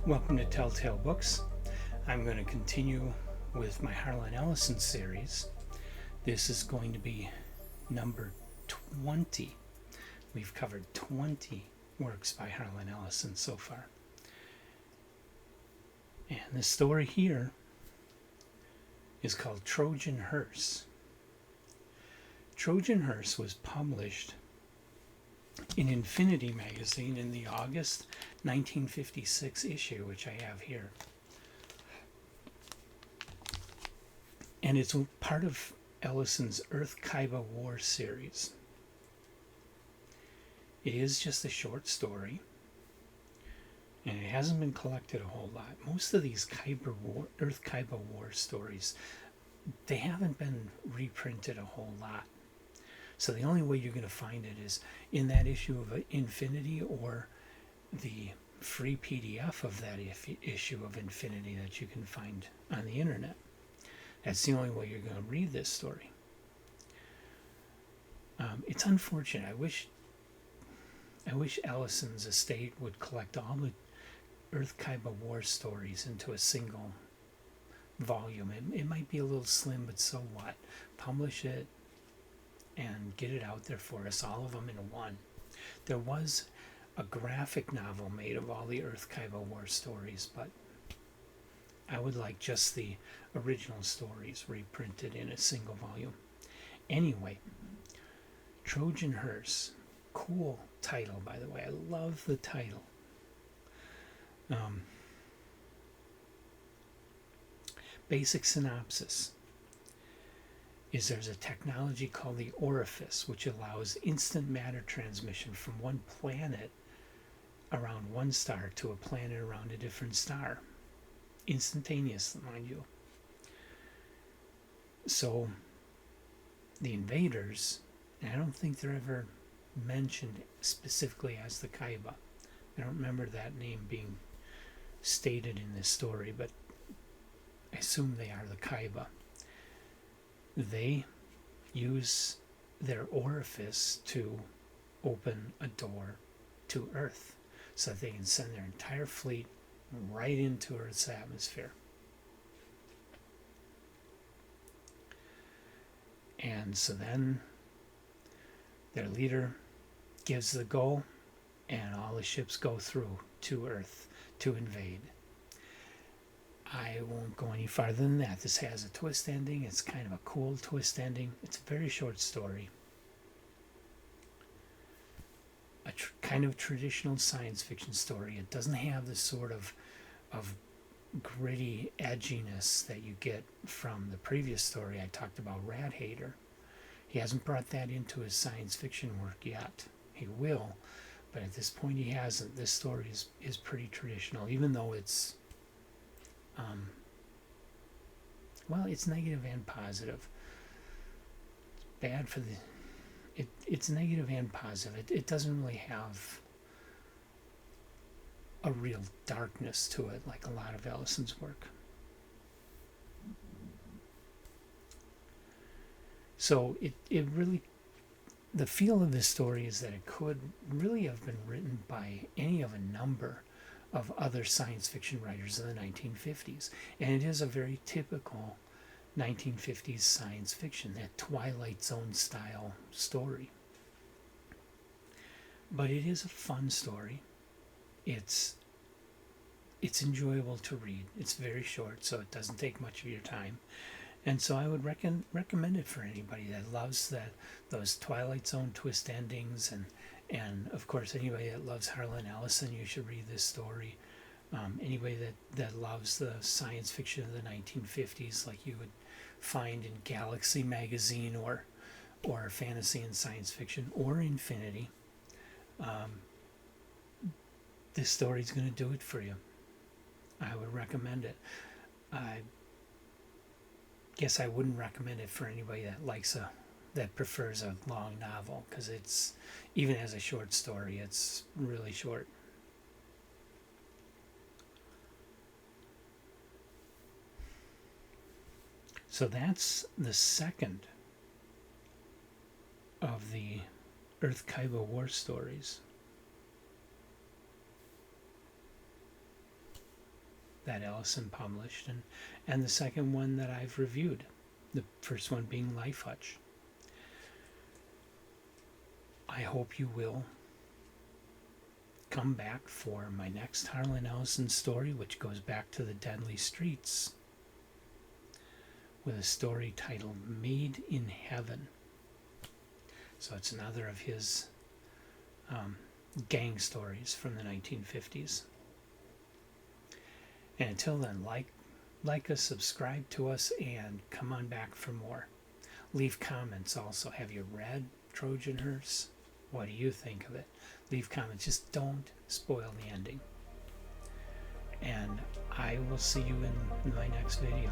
Welcome to Telltale Books. I'm going to continue with my Harlan Ellison series. This is going to be number 20. We've covered 20 works by Harlan Ellison so far. And the story here is called Trojan Hearse. Trojan Hearse was published in Infinity magazine in the August 1956 issue, which I have here. And it's part of Ellison's Earth Kaiba War series. It is just a short story, and it hasn't been collected a whole lot. Most of these Earth Kaiba War stories, they haven't been reprinted a whole lot. So the only way you're going to find it is in that issue of Infinity or the free PDF of that issue of Infinity that you can find on the internet. That's the only way you're going to read this story. It's unfortunate. I wish Ellison's estate would collect all the Earth Kaiba War stories into a single volume. It might be a little slim, but so what? Publish it and get it out there for us, all of them in one. There was a graphic novel made of all the Earth Kaiba War stories, but I would like just the original stories reprinted in a single volume. Anyway, Trojan Hearse. Cool title, by the way. I love the title. Basic synopsis is there's a technology called the orifice, which allows instant matter transmission from one planet around one star to a planet around a different star. Instantaneous, mind you. So the invaders, and I don't think they're ever mentioned specifically as the Kaiba. I don't remember that name being stated in this story, but I assume they are the Kaiba. They use their orifice to open a door to Earth so that they can send their entire fleet right into Earth's atmosphere. And so then their leader gives the go, and all the ships go through to Earth to invade. I won't go any farther than that. This has a twist ending. It's kind of a cool twist ending. It's a very short story. A kind of traditional science fiction story. It doesn't have the sort of gritty edginess that you get from the previous story I talked about, Rat Hater. He hasn't brought that into his science fiction work yet. He will, but at this point he hasn't. This story is pretty traditional, even though it's it's negative and positive. It's bad for it's negative and positive. It doesn't really have a real darkness to it like a lot of Ellison's work. So it really, the feel of this story is that it could really have been written by any of a number of other science fiction writers in the 1950s. And it is a very typical 1950s science fiction, that Twilight Zone style story. But it is a fun story. It's enjoyable to read. It's very short, so it doesn't take much of your time. And so I would recommend it for anybody that loves those Twilight Zone twist endings, and of course anybody that loves Harlan Ellison, you should read this story. Anybody that loves the science fiction of the 1950s, like you would find in Galaxy magazine or fantasy and science fiction or Infinity, this story's going to do it for you. I would recommend it. I guess I wouldn't recommend it for anybody that prefers a long novel, because it's, even as a short story, it's really short. So that's the second of the Earth Kaiba War stories. that Ellison published, and the second one that I've reviewed, the first one being Life Hutch. I hope you will come back for my next Harlan Ellison story, which goes back to the deadly streets, with a story titled Made in Heaven. So it's another of his gang stories from the 1950s. And until then, like us, subscribe to us, and come on back for more. Leave comments also. Have you read Trojan Hearse? What do you think of it? Leave comments. Just don't spoil the ending. And I will see you in my next video.